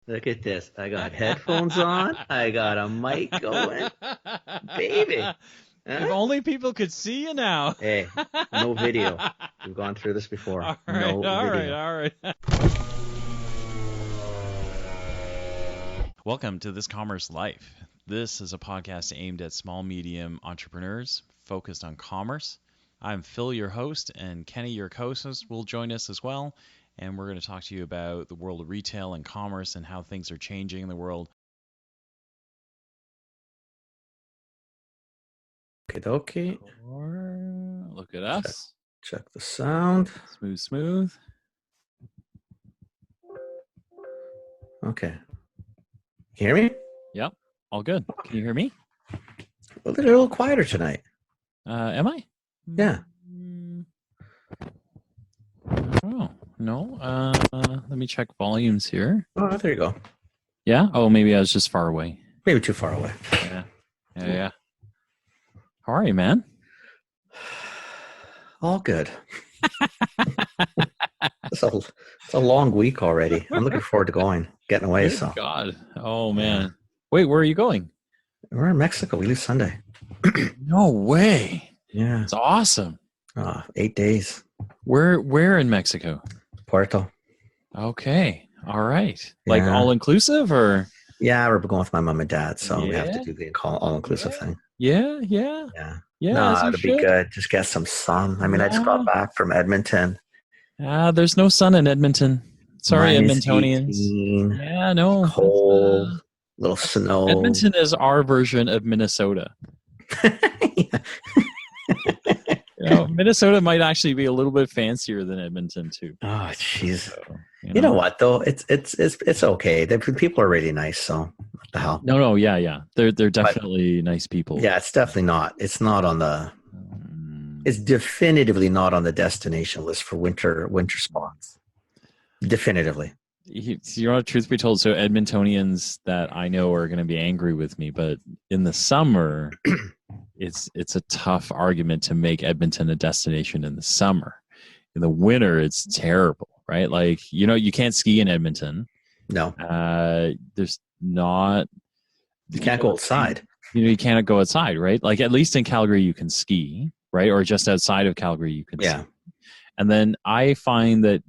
Look at this. I got headphones on. I got a mic going. Baby. If Huh? only people could see you now. Hey, no video. We've gone through this before. All No video. all right. Welcome to This Commerce Life. This is a podcast aimed at small, medium entrepreneurs focused on commerce. I'm Phil, your host, and Kenny, your co-host, will join us as well. And we're going to talk to you about the world of retail and commerce and how things are changing in the world. Okay. Look at us. Check the sound. Smooth. Okay. Hear me? Yep. All good. Can you hear me? Well, they're a little quieter tonight. Am I? Yeah. Oh, no. Let me check volumes here. Oh, there you go. Yeah? Oh, maybe I was just far away. Maybe too far away. Yeah. How are you, man? All good. It's a long week already. I'm looking forward to getting away. Good So God. Oh, man. Wait, where are you going? we're in Mexico. We leave Sunday. No way. Yeah. It's awesome. 8 days. Where in Mexico? Puerto. Okay. All right. Like Yeah. all inclusive or? Yeah, we're going with my mom and dad, so we have to Yeah. do the all-inclusive thing. Yeah. Yeah. Yeah. No, as you it'll be should. good. Just get some sun. I mean, I just got back from Edmonton. There's no sun in Edmonton. Sorry, Edmontonians. -18, Yeah, no. cold, little snow. Edmonton is our version of Minnesota. Minnesota might actually be a little bit fancier than Edmonton too. Oh, jeez. So, You know what though? It's okay. The people are really nice. So what the hell? No, yeah. They're definitely nice people. Yeah, it's definitely not. It's not on the. It's definitively not on the destination list for winter spots. Definitively. Truth be told, so Edmontonians that I know are going to be angry with me, but in the summer, it's a tough argument to make Edmonton a destination in the summer. In the winter, it's terrible, right? Like, you can't ski in Edmonton. No. There's not. You can't go outside. You can't go outside, right? Like at least in Calgary, you can ski, right? Or just outside of Calgary, you can ski. And then I find that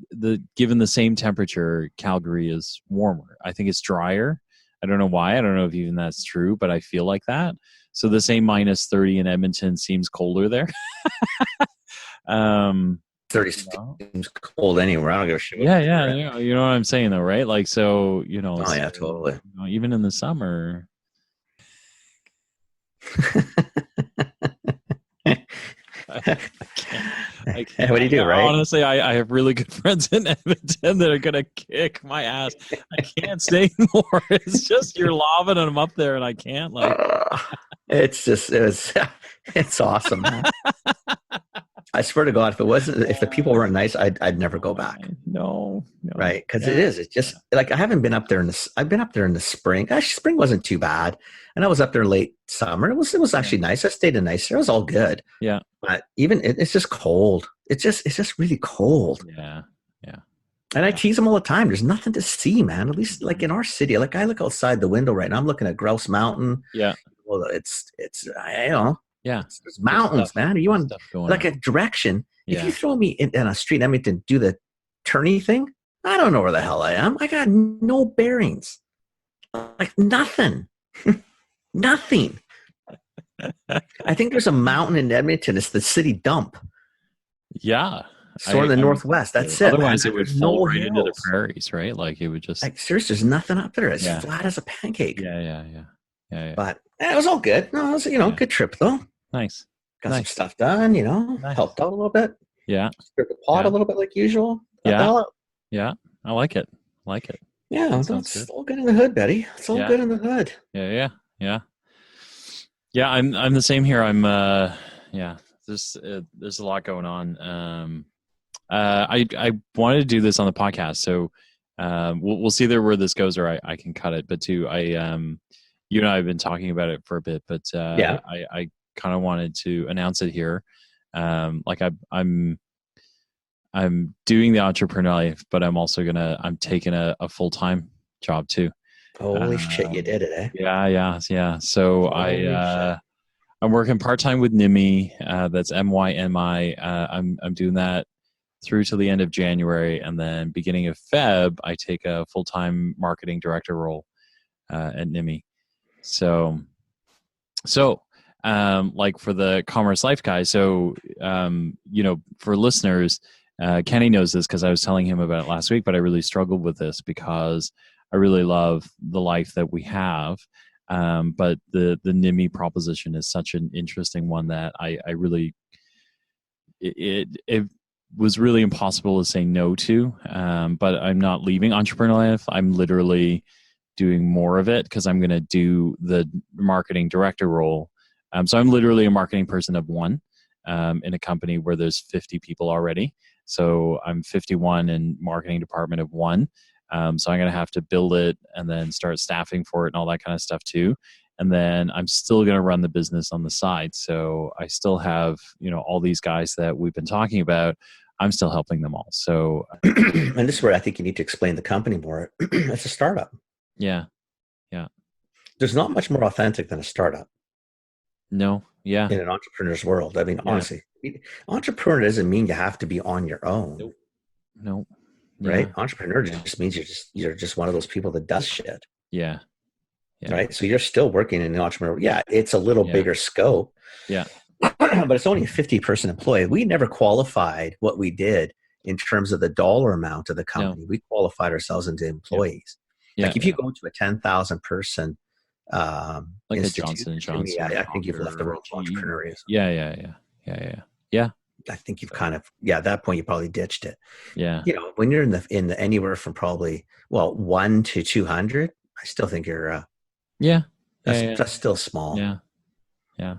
given the same temperature, Calgary is warmer. I think it's drier. I don't know why. I don't know if even that's true, but I feel like that. So the same -30 in Edmonton seems colder there. 30 seems cold anywhere. I don't give a shit. Yeah. You know what I'm saying though, right? Like, so, Oh, yeah, totally. Even in the summer. I can't. What do you do, right? Honestly, I have really good friends in Edmonton that are going to kick my ass. I can't stay more. It's just you're lobbing them up there and I can't. It's awesome. I swear to God, if the people weren't nice, I'd never go back. No. Right. Cause it's just like, I haven't been up there I've been up there in the spring. Actually, spring wasn't too bad. And I was up there late summer. It was actually nice. I stayed in nicer. It was all good. Yeah. But even it's just cold. It's just really cold. Yeah. And I tease them all the time. There's nothing to see, man. At least like in our city, like I look outside the window right now. I'm looking at Grouse Mountain. Yeah. Well, Yeah. There's mountains, man. Are you on like a direction? Yeah. If you throw me in a street, I mean, to do the turny thing, I don't know where the hell I am. I got no bearings. Like nothing. Nothing. I think there's a mountain in Edmonton. It's the city dump. Yeah. Sort of the northwest. That's it. Otherwise, it would fall right into the prairies, right? Like it would just. Like seriously, there's nothing up there. It's flat as a pancake. Yeah. But it was all good. No, it was good trip though. Nice. Got some stuff done. Helped out a little bit. Yeah. Stirred the pot a little bit like usual. Yeah. I like it. Yeah, it's all good in the hood, Betty. It's all good in the hood. Yeah. I'm the same here. I'm there's a lot going on. I wanted to do this on the podcast, so we'll see where this goes, or I can cut it. But you and I have been talking about it for a bit, but I kind of wanted to announce it here. I'm doing the entrepreneur life, but I'm also I'm taking a full-time job too. Holy shit, you did it, eh? Yeah. So I'm working part-time with NIMI. That's MYMI. I'm doing that through to the end of January, and then beginning of Feb, I take a full-time marketing director role at NIMI. So like for the Commerce Life guys, so for listeners, Kenny knows this because I was telling him about it last week, but I really struggled with this because I really love the life that we have. But the NIMI proposition is such an interesting one that I really, it was really impossible to say no to. But I'm not leaving Entrepreneur Life. I'm literally doing more of it because I'm going to do the marketing director role. So I'm literally a marketing person of one in a company where there's 50 people already. So I'm 51 in marketing department of one. So I'm going to have to build it and then start staffing for it and all that kind of stuff too. And then I'm still going to run the business on the side. So I still have, all these guys that we've been talking about. I'm still helping them all. So, and this is where I think you need to explain the company more. It's a startup. Yeah. There's not much more authentic than a startup. No. Yeah. In an entrepreneur's world. I mean, honestly, entrepreneur doesn't mean you have to be on your own. Nope. Right? Entrepreneur just means you're just one of those people that does shit. Yeah. Right? So you're still working in the entrepreneur. Yeah, it's a little bigger scope. Yeah. But it's only a 50-person employee. We never qualified what we did in terms of the dollar amount of the company. We qualified ourselves into employees. Like if you go to a 10,000 person like a Johnson & Johnson. I think you've left the world of entrepreneurism. Yeah. I think you've kind of, at that point you probably ditched it. Yeah. When you're in the anywhere from probably 1 to 200, I still think you're that's still small. Yeah.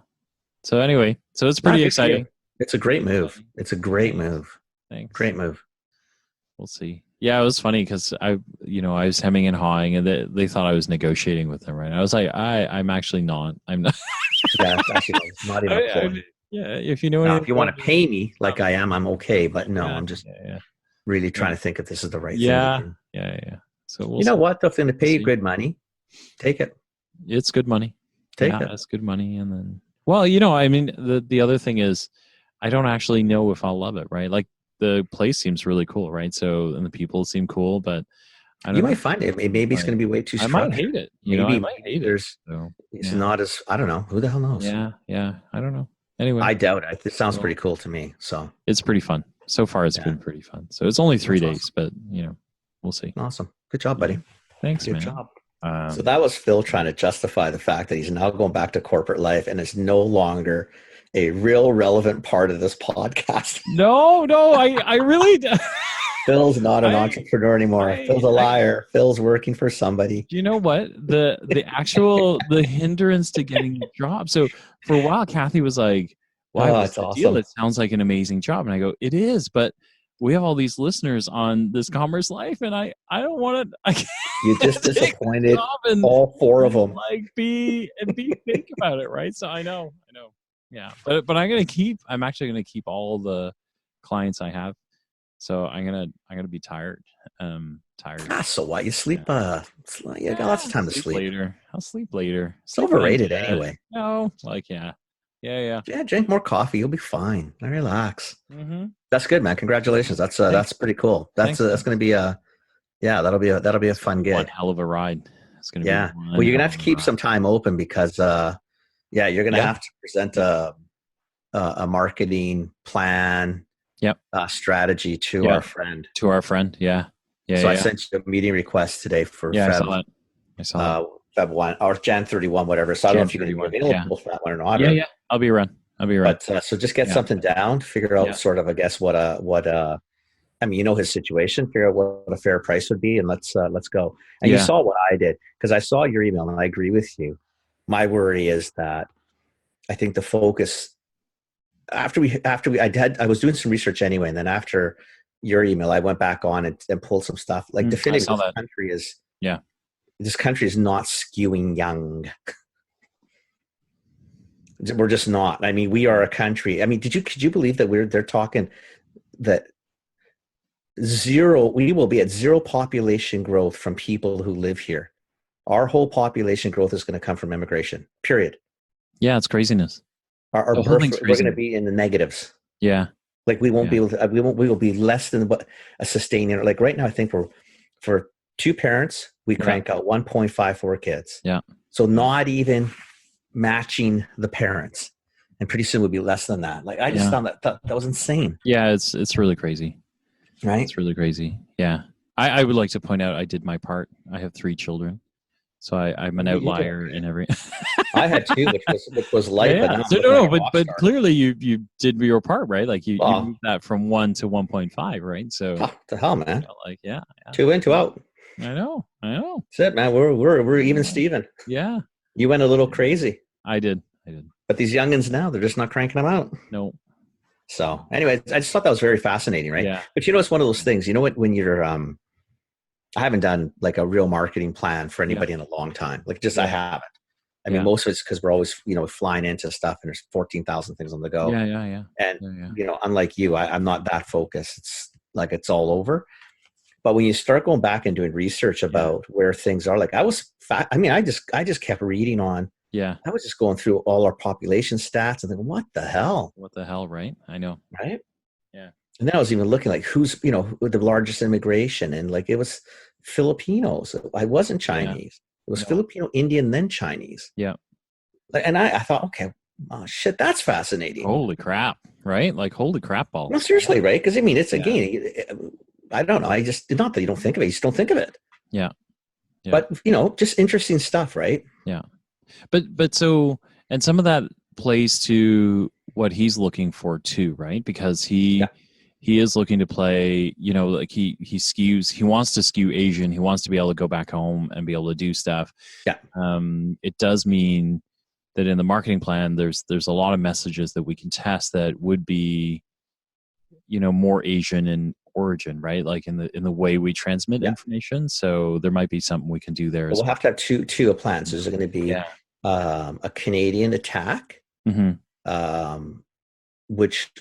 So anyway, it's pretty exciting. It's a great move. It's a great move. Thanks. Great move. We'll see. Yeah, it was funny because I was hemming and hawing, and they thought I was negotiating with them. Right? I was like, I'm actually not. I'm not. Yeah, it's actually not even important. If you know, now, if you want to pay me like I am, I'm okay. But no, I'm just really trying to think if this is the right thing to do. Yeah. So you know what? If they're going to pay you good money, take it. It's good money. Take it. It's good money, and then the other thing is, I don't actually know if I'll love it. Right? Like the place seems really cool, right? So and the people seem cool, but I don't know. Might find it. Maybe it's going to be way too structured. I might hate it. I might hate it. It's not as, I don't know. Who the hell knows? Yeah. I don't know. Anyway, I doubt it. It sounds pretty cool to me. So it's pretty fun. So far, it's been pretty fun. So it's only 3 days, but we'll see. Awesome. Good job, buddy. Thanks, Good man. job. So that was Phil trying to justify the fact that he's now going back to corporate life and is no longer a real relevant part of this podcast. No, I really. Phil's not an entrepreneur anymore. Phil's a liar. Phil's working for somebody. Do you know what? The hindrance to getting the job. So for a while, Kathy was like, "Why was the deal? It sounds like an amazing job." And I go, "It is, but we have all these listeners on this Commerce Life, and I don't want to." You just disappointed all 4 of them. Like be think about it, right? So I know. Yeah, but I'm actually gonna keep all the clients I have. So I'm gonna be tired. Tired. So what? You sleep? You got lots of time to sleep. Later. I'll sleep later. It's overrated anyway. No, yeah. Drink more coffee. You'll be fine. Relax. Mm-hmm. That's good, man. Congratulations. That's pretty cool. That's gonna be that'll be a fun gig. One hell of a ride. It's gonna be. Well, you're gonna have to keep some time open because you're gonna have to present a marketing plan. Strategy to our friend. So I sent you a meeting request today for Feb. I saw Feb 1 or Jan 31, whatever. So I don't know if you can be available for that one or not. Yeah. I'll be around. But so just get something down, figure out sort of, I guess, his situation, figure out what a fair price would be, and let's go. And you saw what I did because I saw your email and I agree with you. My worry is that I think the focus I was doing some research anyway, and then after your email, I went back on and pulled some stuff. Like definitively, this country is not skewing young. We're just not. I mean, we are a country. I mean, could you believe that they're talking that we will be at zero population growth from people who live here. Our whole population growth is going to come from immigration, period. Yeah, it's craziness. Our The whole birth, thing's we're going to crazy. be in the negatives. Yeah. Like we won't Yeah. be able to, we will be less than what a sustaining. Like right now, I think for two parents, we crank out 1.54 kids. Yeah. So not even matching the parents. And pretty soon we'll be less than that. Like I just found that was insane. Yeah, it's really crazy. Right? It's really crazy. Yeah. I would like to point out I did my part. I have 3 children. So I'm an outlier in every I had 2, which was light, yeah. But clearly you did your part, right? Like you moved that from 1 to 1.5, right? So what the hell, man? Like, yeah. 2 in, 2 out. I know. That's it, man. We're even Steven. Yeah. You went a little crazy. I did. But these youngins now, they're just not cranking them out. No. So anyway, I just thought that was very fascinating, right? Yeah. But it's one of those things, when you're I haven't done like a real marketing plan for anybody in a long time. Like I haven't. I mean, most of it's because we're always, flying into stuff and there's 14,000 things on the go. Yeah. And, unlike you, I'm not that focused. It's like it's all over. But when you start going back and doing research about where things are, like I just kept reading on. Yeah. I was just going through all our population stats and thinking, what the hell? What the hell, right? I know. Right? Yeah. And then I was even looking like who's, the largest immigration. And like it was Filipinos. I wasn't Chinese. It was Filipino, Indian, then Chinese. Yeah. And I thought, okay, oh, shit, that's fascinating. Holy crap. Right? Like, holy crap balls. No, seriously, right? Because it's again, I don't know. I just, not that you don't think of it. You just don't think of it. Yeah. But, just interesting stuff, right? Yeah. But so, and some of that plays to what he's looking for too, right? Because he is looking to play, like he wants to skew Asian. He wants to be able to go back home and be able to do stuff. Yeah. It does mean that in the marketing plan, there's a lot of messages that we can test that would be, more Asian in origin, right? Like in the way we transmit information. So there might be something we can do there. We'll have to have two plans. There's going to be a Canadian attack, which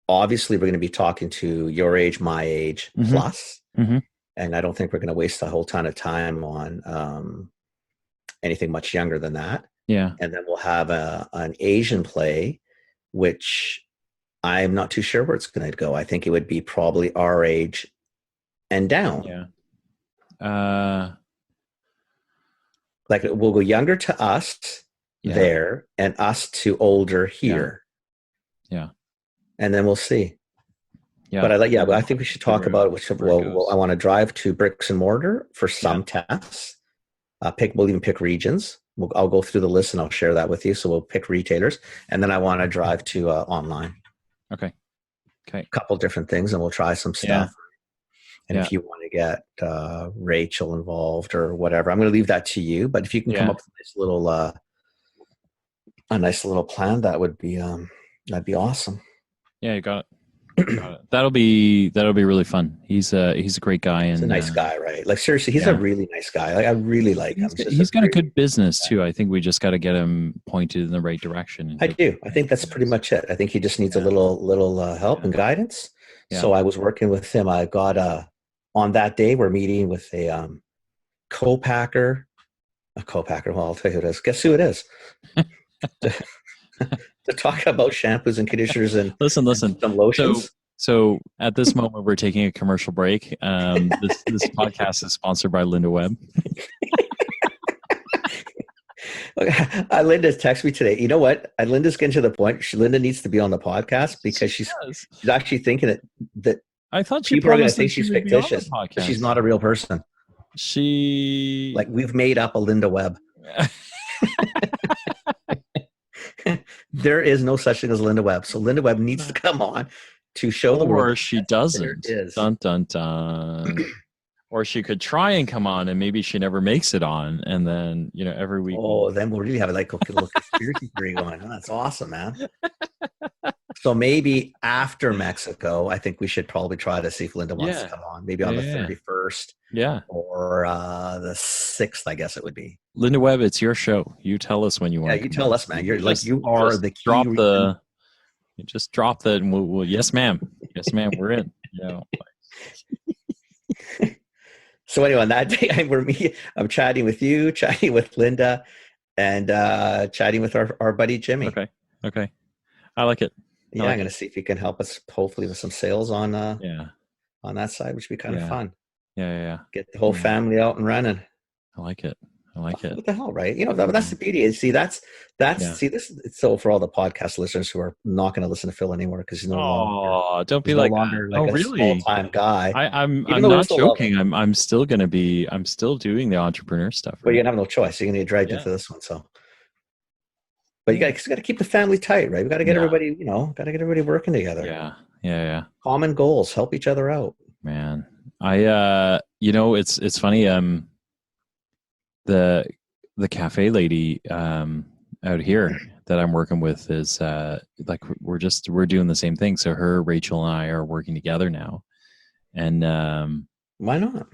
obviously we're going to be talking to your age, my age plus. And I don't think we're going to waste a whole ton of time on anything much younger than that. Yeah. And then we'll have an Asian play, which I'm not too sure where it's going to go. I think it would be probably our age and down. Yeah. Like we'll go younger to us there and us to older here. Yeah. And then we'll see. Yeah. But I think we should talk about which. Well, I want to drive to bricks and mortar for some tests. We'll even pick regions. I'll go through the list and I'll share that with you. So we'll pick retailers, and then I want to drive to online. Okay. A couple different things, and we'll try some stuff. And if you want to get Rachel involved or whatever, I'm going to leave that to you. But if you can come up with a nice little plan, that'd be awesome. Yeah, you got it. That'll be really fun. He's a great guy. He's a nice guy, right? Like seriously, he's a really nice guy. Like I really like him. He's got a good business too. I think we just got to get him pointed in the right direction. I do. I think that's pretty much it. I think he just needs a little help and guidance. Yeah. So I was working with him. I got on that day we're meeting with a co-packer. A co-packer. Well, I'll tell you who it is. Guess who it is? To talk about shampoos and conditioners and listen, some lotions. So at this moment, we're taking a commercial break. This podcast is sponsored by Linda Webb. Linda texted me today. You know what? Linda's getting to the point. Linda needs to be on the podcast because she's actually thinking that I thought people are going to think she's fictitious. But she's not a real person. We've made up a Linda Webb. There is no such thing as Linda Webb. So Linda Webb needs to come on to show the world. Or she doesn't. Dun, dun, dun. Or she could try and come on and maybe she never makes it on. And then, every week. Oh, then we'll really have a little conspiracy theory going. Oh, that's awesome, man. So maybe after Mexico, I think we should probably try to see if Linda wants to come on. Maybe on the 31st. Yeah. Or the 6th, I guess it would be. Linda Webb, it's your show. You tell us when you want. Yeah, you tell us, man. You're you are the key. Just drop that and we'll yes, ma'am. Yes, ma'am. We're in. So anyway, on that day, I'm chatting with you, chatting with Linda, and chatting with our buddy Jimmy. Okay. Okay. I like it. I Yeah, I'm like going it. to see if he can help us, hopefully, with some sales Yeah. on that side, which would be kind of Yeah. fun. Yeah. Yeah. Yeah. Get the whole Yeah. family out and running. I like it. I like it. What the hell, right? That's Yeah. the beauty. See, Yeah. see, this is so for all the podcast listeners who are not going to listen to Phil anymore because Oh, don't be he's no like that. longer like Oh, a small really? time guy. Even I'm though we not still love him, joking. I'm still gonna be. I'm still doing the entrepreneur stuff, but you're right? gonna have no choice. You're gonna get dragged Yeah. into this one. So, but Yeah. you got to keep the family tight, right? We got to get Yeah. everybody, got to get everybody working together. Yeah. Yeah. Yeah. Common goals, help each other out. Man, it's funny. The cafe lady out here that I'm working with is like we're doing the same thing. So Rachel and I are working together now, and Why not?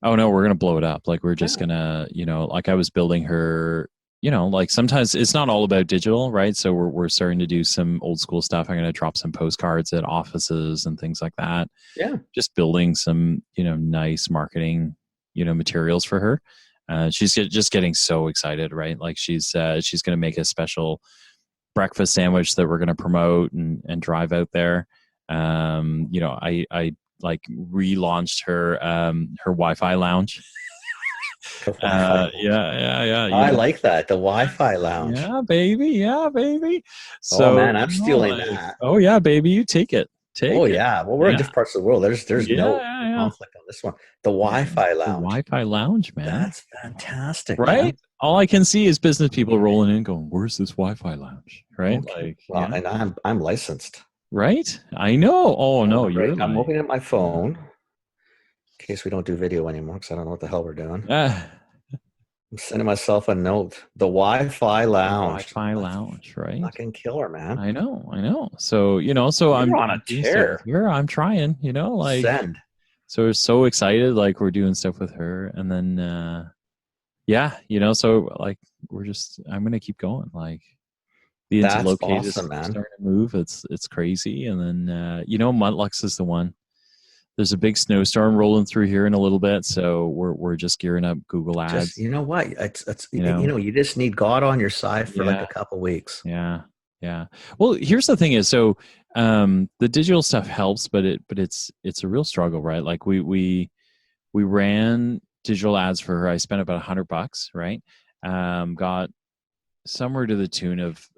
oh no, we're gonna blow it up. Like we're just Yeah. gonna, like I was building her. Like sometimes it's not all about digital, right? So we're starting to do some old school stuff. I'm gonna drop some postcards at offices and things like that. Yeah. Just building some, nice marketing, materials for her. She's just getting so excited, right? Like she's going to make a special breakfast sandwich that we're going to promote and drive out there. I like relaunched her Wi-Fi lounge. Yeah. I like that. The Wi-Fi lounge. Yeah, baby. Yeah, baby. Oh So, man, I'm stealing that. Oh yeah, baby, you take it. Oh yeah. Well, we're in different parts of the world. There's no conflict on this one. The Wi-Fi lounge. The Wi-Fi lounge, man. That's fantastic, right? Man. All I can see is business people rolling in, going, "Where's this Wi-Fi lounge?" Right? Okay. And I'm licensed. Right? I know. Oh no, I'm opening up my phone in case we don't do video anymore because I don't know what the hell we're doing. I'm sending myself a note. The Wi-Fi lounge. Wi-Fi lounge, right? Fucking killer, man. I know. So I'm on a tear. Here, I'm trying. Like send. So we're so excited. Like we're doing stuff with her, and then so like I'm gonna keep going. Like the Interlocate is starting to move. It's crazy, and then Muntlux is the one. There's a big snowstorm rolling through here in a little bit, so we're just gearing up Google Ads. You know what? It's you just need God on your side for like a couple weeks. Yeah. Well, here's the thing: is so the digital stuff helps, but it's a real struggle, right? Like we ran digital ads for her. I spent about $100, right? Got somewhere to the tune of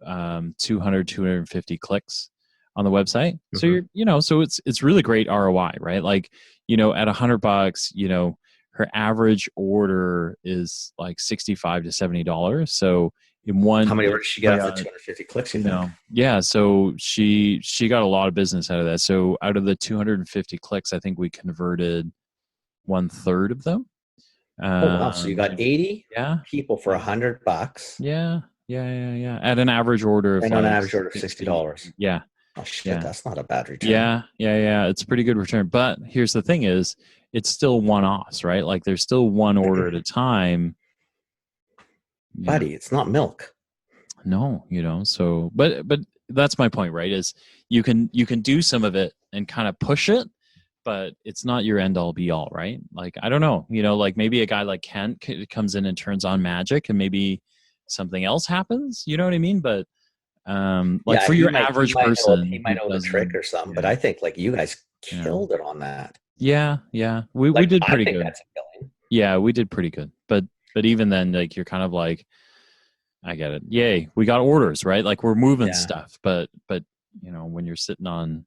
250 clicks on the website. Mm-hmm. So so it's really great ROI, right? Like, at $100, her average order is like $65 to $70. So in one, how many orders she got out of 250 clicks? Yeah. So she got a lot of business out of that. So out of the 250 clicks, I think we converted 1/3 of them. Oh wow! So you got 80 people for $100. Yeah. At an average order of $60. Yeah. Oh shit, that's not a bad return. Yeah. It's a pretty good return. But here's the thing: is it's still one-offs, right? Like there's still one order at a time. Buddy, it's not milk. No, So, but that's my point, right? Is you can do some of it and kind of push it, but it's not your end all be all, right? Like I don't know, like maybe a guy like Kent comes in and turns on magic, and maybe something else happens. You know what I mean? But for your average person, he might know the trick or something. But I think like you guys killed it on that. Yeah, we did pretty good. That's a killing. Yeah, we did pretty good. But even then, like you're kind of like, I get it. Yay, we got orders, right? Like we're moving stuff. But when you're sitting on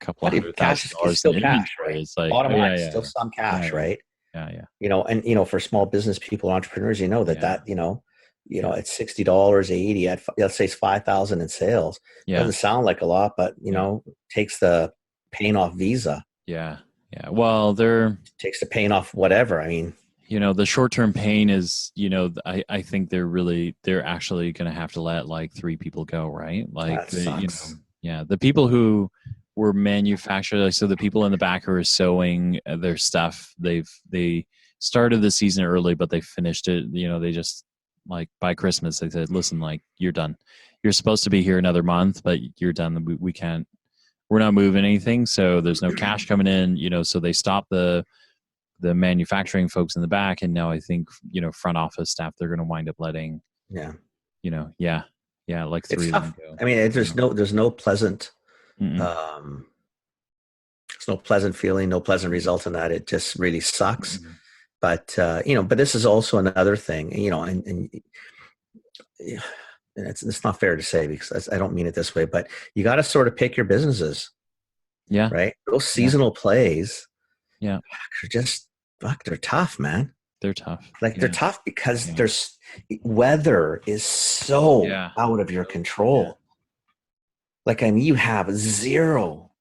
a couple $100,000 still cash, right? It's like bottom line, still some cash, right? Yeah. And for small business people, entrepreneurs, that it's $60, $80 at, let's say it's 5,000 in sales. Yeah. Doesn't sound like a lot, but takes the pain off Visa. Yeah. Well, takes the pain off whatever. I mean, the short-term pain is, I think they're actually going to have to let like 3 people go, right? Like, the people who were manufactured. So the people in the back who are sewing their stuff, they started the season early, but they finished it. They just like by Christmas, they said, listen, like you're done. You're supposed to be here another month, but you're done. We can't we're not moving anything, so there's no cash coming in, so they stopped the manufacturing folks in the back, and now I think, front office staff, they're going to wind up letting, Yeah. like It's 3 of them tough. go. I mean, there's no pleasant, Mm-mm. there's no pleasant feeling, no pleasant result in that. It just really sucks. Mm-mm. But, but this is also another thing, and it's not fair to say, because I don't mean it this way, but you got to sort of pick your businesses, Yeah. right? Those seasonal plays, Yeah. they're tough, man. They're tough. Like, they're Yeah. tough because Yeah. there's weather is so Yeah. out of your control. Like, I mean, you have zero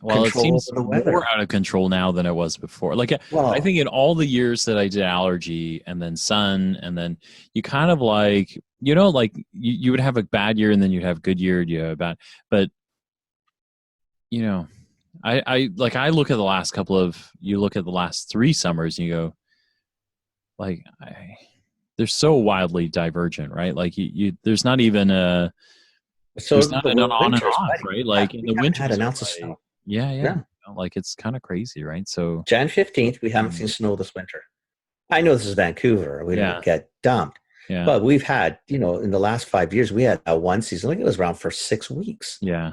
Well, it control seems over the weather. more out of control now than it was before. Like, I think in all the years that I did allergy and then sun, and then you kind of like, like you would have a bad year and then you'd have a good year. You have a bad, but I look at you look at the last 3 summers and you go, like, they're so wildly divergent, right? Like there's not even there's not an on and off, right? Like in the winter, had an ounce of snow. Yeah. Like, it's kind of crazy, right? So Jan 15th, we haven't seen snow this winter. I know this is Vancouver. We didn't get dumped. Yeah. But we've had, in the last 5 years, we had one season. I think it was around for 6 weeks. Yeah.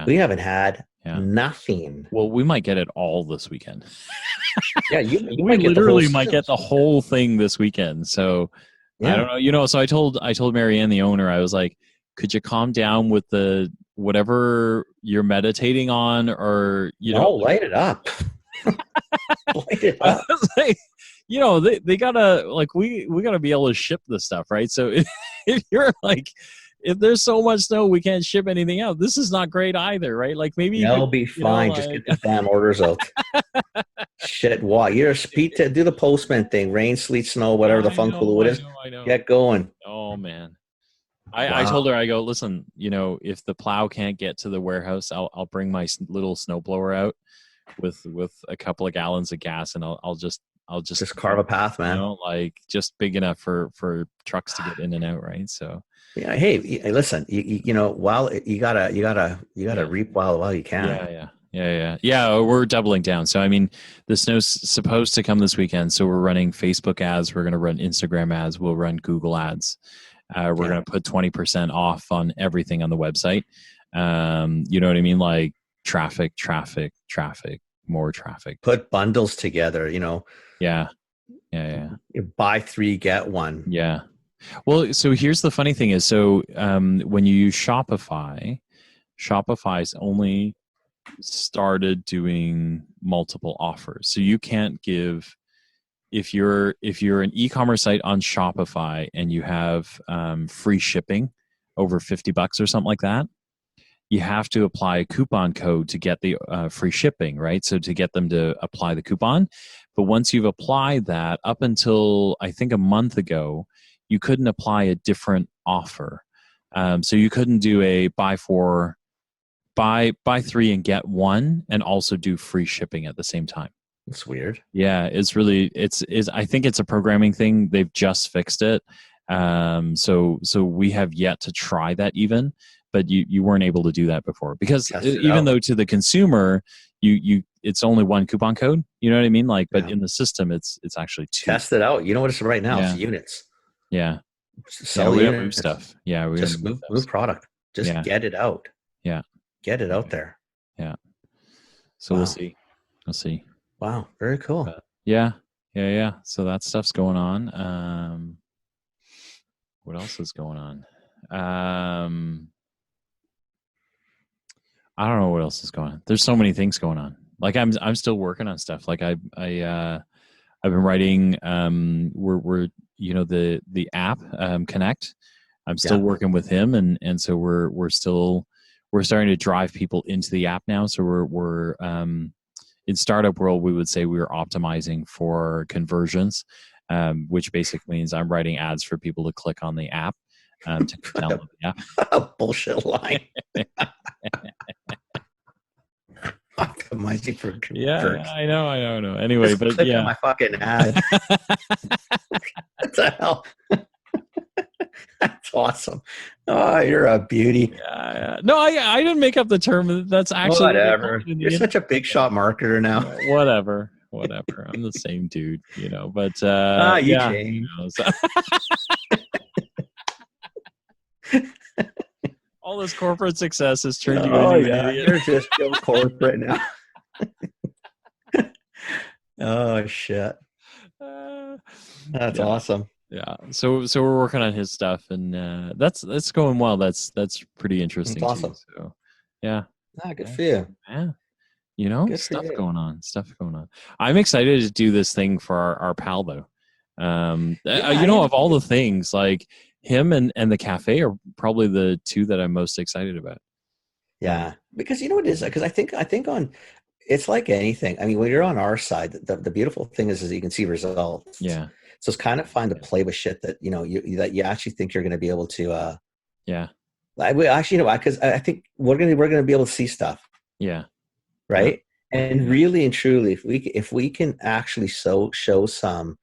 We haven't had nothing. Well, we might get it all this weekend. Yeah, you we literally might get the whole thing this weekend. So I don't know. So I told Marianne, the owner, I was like, could you calm down with the whatever you're meditating on, or light it up. Light it up. Like, they gotta, like, we gotta be able to ship this stuff, right? So if you're like, if there's so much snow we can't ship anything out, this is not great either, right? Like, maybe it'll be fine. Just get the damn orders out. Shit, why? You're Pete to do the postman thing, rain, sleet, snow, whatever the fun cool it is. I know. Get going. Oh man. I told her, I go, listen, if the plow can't get to the warehouse, I'll bring my little snowblower out with a couple of gallons of gas, and I'll just carve a path, man. Like, just big enough for trucks to get in and out, right? So yeah. Hey, listen, while you gotta reap while you can. Yeah. We're doubling down. So I mean, the snow's supposed to come this weekend, so we're running Facebook ads, we're going to run Instagram ads, we'll run Google ads. We're going to put 20% off on everything on the website. You know what I mean? Like traffic, more traffic. Put bundles together, Yeah. You buy 3, get 1. Yeah. Well, so here's the funny thing is, so when you use Shopify's only started doing multiple offers. So you can't give, if you're an e-commerce site on Shopify and you have free shipping over $50 or something like that, you have to apply a coupon code to get the free shipping, right? So to get them to apply the coupon. But once you've applied that, up until I think a month ago, you couldn't apply a different offer. So you couldn't do a buy 3 and get 1 and also do free shipping at the same time. It's weird. Yeah, it's really, I think it's a programming thing. They've just fixed it. So we have yet to try that even, but you weren't able to do that before, because even though to the consumer, it's only 1 coupon code, you know what I mean? Like, but in the system, it's actually 2. Test it out. You know what it's right now? It's units. Yeah. Sell we units. don't move stuff. Yeah. We just move product. Just get it out. Yeah. Get it out there. Yeah. So we'll see. Wow. Very cool. Yeah. So that stuff's going on. What else is going on? I don't know what else is going on. There's so many things going on. Like, I'm still working on stuff. Like I've been writing, we're the app, Connect. I'm still working with him. And so we're starting to drive people into the app now. So we're in startup world, we would say we were optimizing for conversions, which basically means I'm writing ads for people to click on the app to download the app. A bullshit line. Optimizing for conversions. I know. Anyway, just but click on my fucking ad. What the hell? That's awesome. Oh, you're a beauty. Yeah. No, I didn't make up the term. That's actually what they call Whatever. it in the You're such a big shot marketer now. Whatever. I'm the same dude, but You yeah, change. so. All this corporate success has turned you into an idiot. You're just so corporate now. Oh shit. That's awesome. Yeah. So we're working on his stuff, and that's going well. That's pretty interesting. That's awesome. Too, so yeah. Good for you. Yeah. Stuff going on. I'm excited to do this thing for our pal though. Of all the things, like him and the cafe are probably the two that I'm most excited about. Yeah, because you know what it is? Because I think on, it's like anything. I mean, when you're on our side, the beautiful thing is you can see results. Yeah. So it's kind of fun to play with shit that that you actually think you're going to be able to. Yeah. Because I think we're gonna be able to see stuff. Yeah. Right. Yeah. And really and truly, if we can actually show some.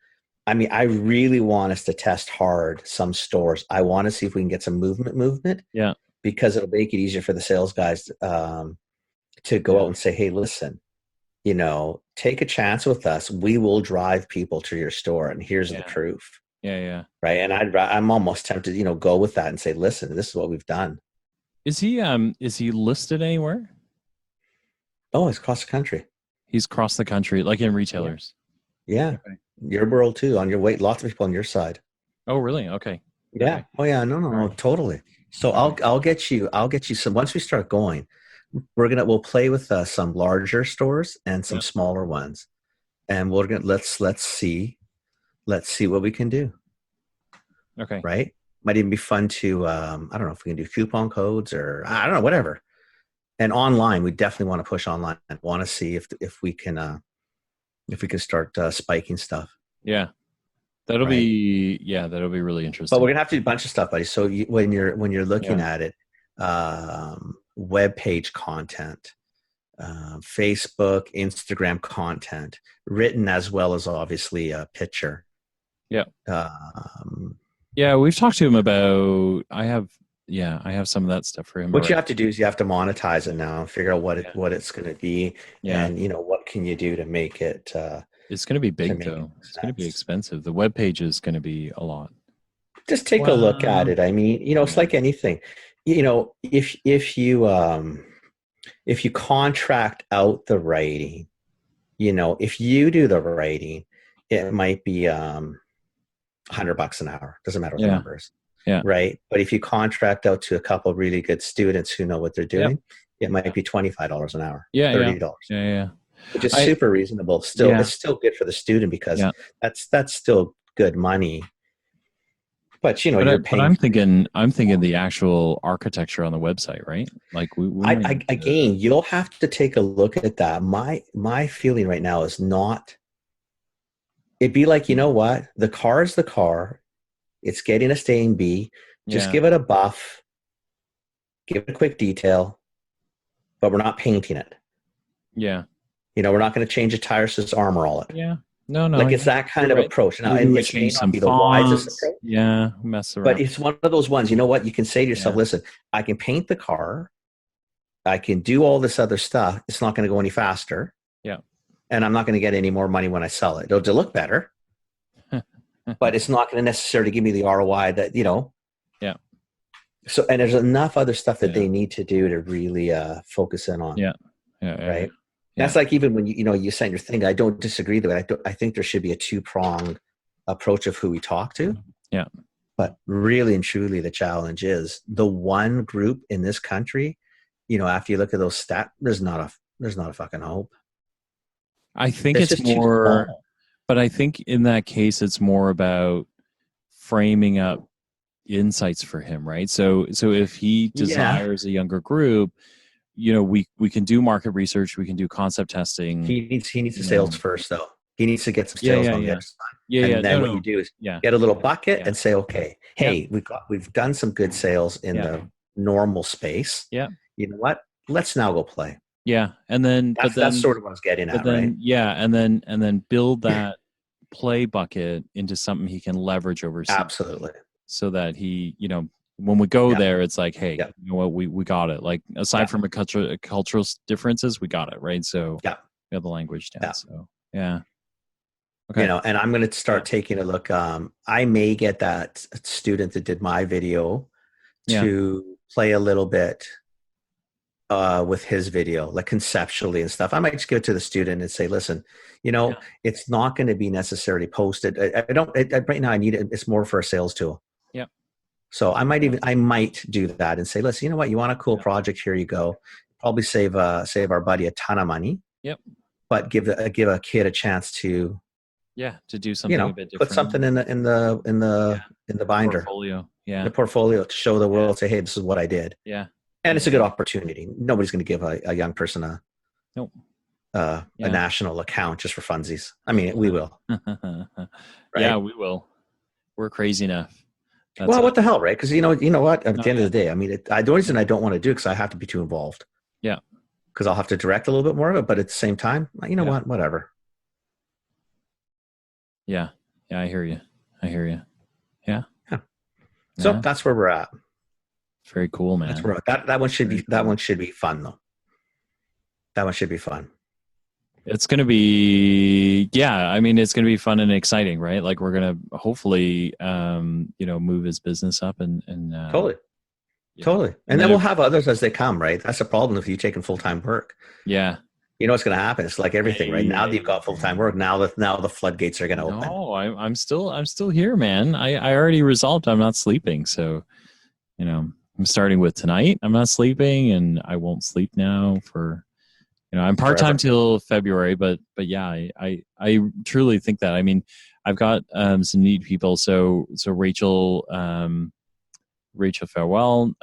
I mean, I really want us to test hard some stores. I want to see if we can get some movement. Yeah. Because it'll make it easier for the sales guys to go out and say, hey, listen, take a chance with us. We will drive people to your store. And here's the proof. Yeah. Right. And I'm almost tempted, go with that and say, listen, this is what we've done. Is he listed anywhere? Oh, he's across the country. He's across the country, like in retailers. Yeah. Okay. Your world too, on your way. Lots of people on your side. Oh, really? Okay. Yeah. Okay. Oh, yeah. No, totally. So I'll get you some. Once we start going, we'll play with some larger stores and some smaller ones, and let's see what we can do. Okay. Right. Might even be fun to I don't know if we can do coupon codes or I don't know, whatever. And online, we definitely want to push online and want to see if we can start spiking stuff. Yeah. That'll be really interesting. But we're gonna have to do a bunch of stuff, buddy. So when you're looking at it, web page content, Facebook, Instagram content, written as well as obviously a picture. Yeah. We've talked to him about. I have some of that stuff for him. What you have to do is you have to monetize it now, figure out what it's going to be, and what can you do to make it. It's going to be big though. It's going to be expensive. The web page is going to be a lot. Just take a look at it. I mean, it's like anything. If you contract out the writing, if you do the writing, it might be $100 an hour. Doesn't matter what the number is. Yeah. Right. But if you contract out to a couple of really good students who know what they're doing, it might be $25 an hour. Yeah. $30. Yeah. Which is super reasonable. Still, it's still good for the student because that's still good money. But you're paying. But I'm thinking the actual architecture on the website, right? Like again, you'll have to take a look at that. My feeling right now is not. It'd be like, what? The car is the car. It's getting us to A and B. Just give it a buff. Give it a quick detail. But we're not painting it. Yeah. We're not going to change the tires to armor all it. Yeah. No. Like it's that kind of approach. Now, it may not be the wisest approach. Yeah. Mess around. But it's one of those ones, you know what? You can say to yourself, listen, I can paint the car. I can do all this other stuff. It's not going to go any faster. Yeah. And I'm not going to get any more money when I sell it. It'll look better. But it's not going to necessarily give me the ROI that, Yeah. So, and there's enough other stuff that they need to do to really focus in on. Yeah. Right. That's like even when you sent your thing. I don't disagree with it. I think there should be a two-pronged approach of who we talk to. Yeah. But really and truly, the challenge is the one group in this country. After you look at those stats, there's not a fucking hope. I think it's more, but I think in that case, it's more about framing up insights for him, right? So if he desires a younger group. We can do market research. We can do concept testing. He needs the sales first, though. He needs to get some sales on the other side. And then what you do is get a little bucket and say, okay, hey, we've done some good sales in the normal space. Yeah. You know what? Let's now go play. Yeah, and then that's sort of what I was getting at, right? Yeah, and then build that play bucket into something he can leverage over. Absolutely. So that he, when we go Yeah. there, it's like, hey, Yeah. you know what, we got it. Like aside from a cultural differences, we got it, right? So Yeah. we have the language down. Yeah. So yeah. Okay. You know, and I'm going to start taking a look. I may get that student that did my video Yeah. to play a little bit with his video, like conceptually and stuff. I might just give it to the student and say, listen, you know, it's not going to be necessarily posted. I don't, right now I need it. It's more for a sales tool. Yeah. So I might do that and say, listen, you know what, you want a cool project, here you go. Probably save our buddy a ton of money. Yep. But give a kid a chance to, to do something a bit different. Put something in the binder. Portfolio. Yeah. The portfolio to show the world, say, hey, this is what I did. Yeah. And it's a good opportunity. Nobody's going to give a young person a national account just for funsies. I mean, we will. Right? Yeah, we will. We're crazy enough. Well, what the hell, right? Because you know what? At the end of the day, I mean, the only reason I don't want to do it because I have to be too involved. Yeah. Because I'll have to direct a little bit more of it, but at the same time, you know what? Whatever. Yeah. Yeah, I hear you. Yeah. Yeah. So that's where we're at. Very cool, man. That's where that one should be. That one should be fun, though. That one should be fun. It's going to be, I mean, it's going to be fun and exciting, right? Like we're going to hopefully, move his business up and totally. And then we'll have others as they come, right? That's the problem with you taking full-time work. Yeah. You know what's going to happen? It's like everything, right? Now that you've got full-time work, now the floodgates are going to open. No, I'm still here, man. I already resolved I'm not sleeping. So, I'm starting with tonight. I'm not sleeping and I won't sleep now for, I'm part-time till February, but yeah, I truly think that. I mean, I've got some neat people. So Rachel Farewell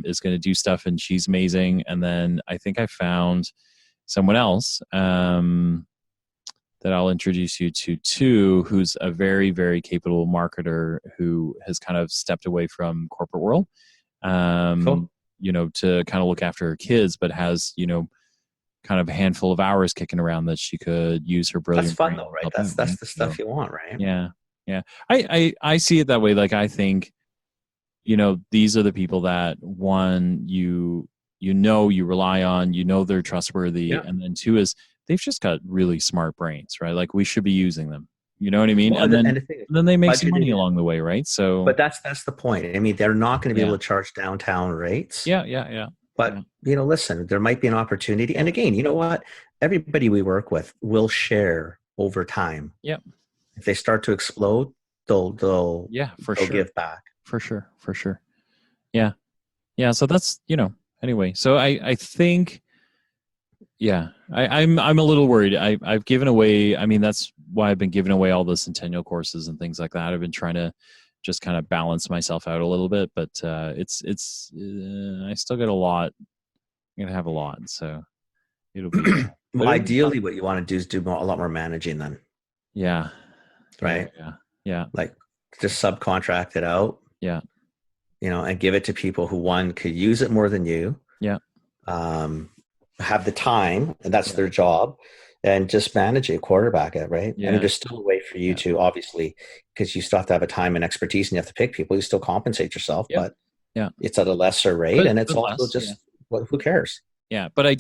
is going to do stuff and she's amazing. And then I think I found someone else that I'll introduce you to too, who's a very, very capable marketer who has kind of stepped away from corporate world, cool. To kind of look after her kids, but has, kind of a handful of hours kicking around that she could use her brilliant. That's fun though, right? That's the stuff you want, right? Yeah. Yeah. I see it that way. Like, I think, these are the people that one, you rely on, they're trustworthy. Yeah. And then two is they've just got really smart brains, right? Like we should be using them. You know what I mean? Well, and then they make some money along the way, right? So, but that's the point. I mean, they're not going to be able to charge downtown rates. Yeah. But, listen, there might be an opportunity. And again, you know what? Everybody we work with will share over time. Yep. If they start to explode, they'll give back. For sure. Yeah. Yeah. So that's, anyway, so I think, I'm a little worried. I've given away, I mean, that's why I've been giving away all the Centennial courses and things like that. I've been trying to just kind of balance myself out a little bit, but it's I still got a lot. I'm gonna have a lot, so it'll be. Well, ideally, what you want to do is do a lot more managing then. Yeah. Right. Yeah. Like just subcontract it out. Yeah. And give it to people who could use it more than you. Yeah. Have the time, and that's their job. And just manage it, quarterback it, right? Yeah. And there's still a way for you to, obviously, because you still have to have a time and expertise and you have to pick people, you still compensate yourself, but it's at a lesser rate, and it's also just, who cares? Yeah, but I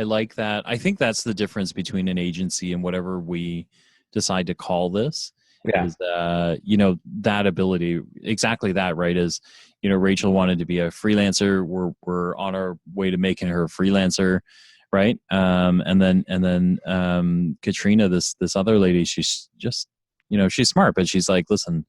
like that. I think that's the difference between an agency and whatever we decide to call this. Yeah. Is, that ability, exactly that, right? Is, Rachel wanted to be a freelancer. We're on our way to making her a freelancer. Right. And then Katrina, this other lady, she's just, she's smart, but she's like, listen,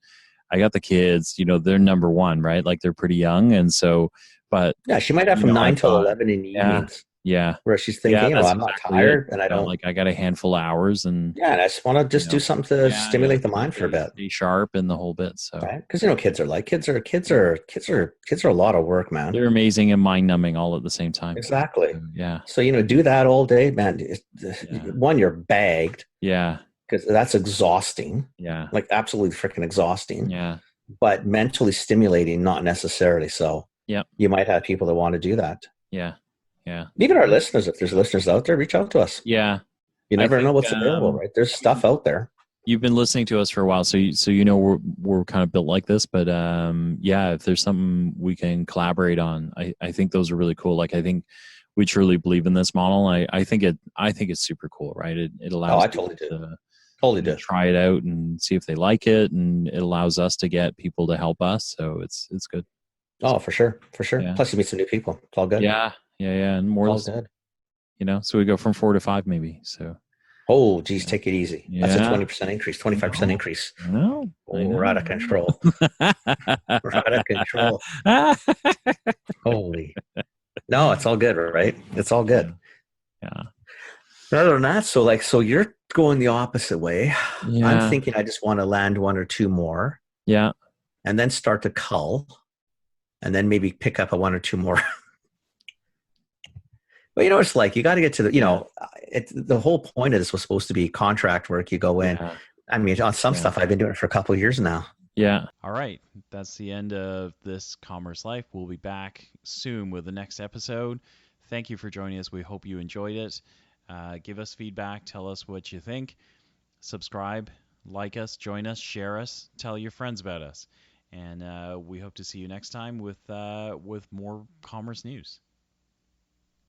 I got the kids, they're number one, right? Like they're pretty young. And so, but yeah, she might have from 9 till 11 in the evenings. Yeah. Where she's thinking, I'm not tired and I don't like, I got a handful of hours and I just want to do something to stimulate the mind for a bit. Be sharp and the whole bit. So, right. Cause kids are a lot of work, man. They're amazing and mind numbing all at the same time. Exactly. So, yeah. So, do that all day, man. One, you're bagged. Yeah. Cause that's exhausting. Yeah. Like absolutely freaking exhausting. Yeah. But mentally stimulating, not necessarily. So you might have people that want to do that. Yeah. Yeah. Even our listeners, if there's listeners out there, reach out to us. Yeah. You never know what's available, right? There's stuff out there. you've been listening to us for a while, so you know we're kind of built like this. But yeah, if there's something we can collaborate on, I think those are really cool. Like I think we truly believe in this model. I think it's super cool, right? It Oh, allows I people totally do. to Totally do. try it out and see if they like it, and it allows us to get people to help us. So it's good. Oh, for sure. For sure. Yeah, Plus you meet some new people. It's all good. yeah, and It's more all listening. good. So we go from 4 to 5 maybe. So Oh, geez, yeah, take it easy. That's a yeah. 20% increase, I 25% know, increase. I know, Oh, we're out of control. We're out of control. I know. Holy. No, it's all good, right? It's all Yeah, good. yeah, Other than that, so you're going the opposite way. I'm yeah, thinking I just want to land one or two more yeah. and then start to cull and then maybe pick up a one or two more. But you know, it's like you got to get to Yeah. the whole point of this was supposed to be contract work. You go in. Yeah. I mean, on some Yeah. stuff, I've been doing it for a couple of years now. Yeah. All right. That's the end of this Commerce Life. We'll be back soon with the next episode. Thank you for joining us. We hope you enjoyed it. Give us feedback. Tell us what you think. Subscribe, like us, join us, share us, tell your friends about us. And we hope to see you next time with more commerce news.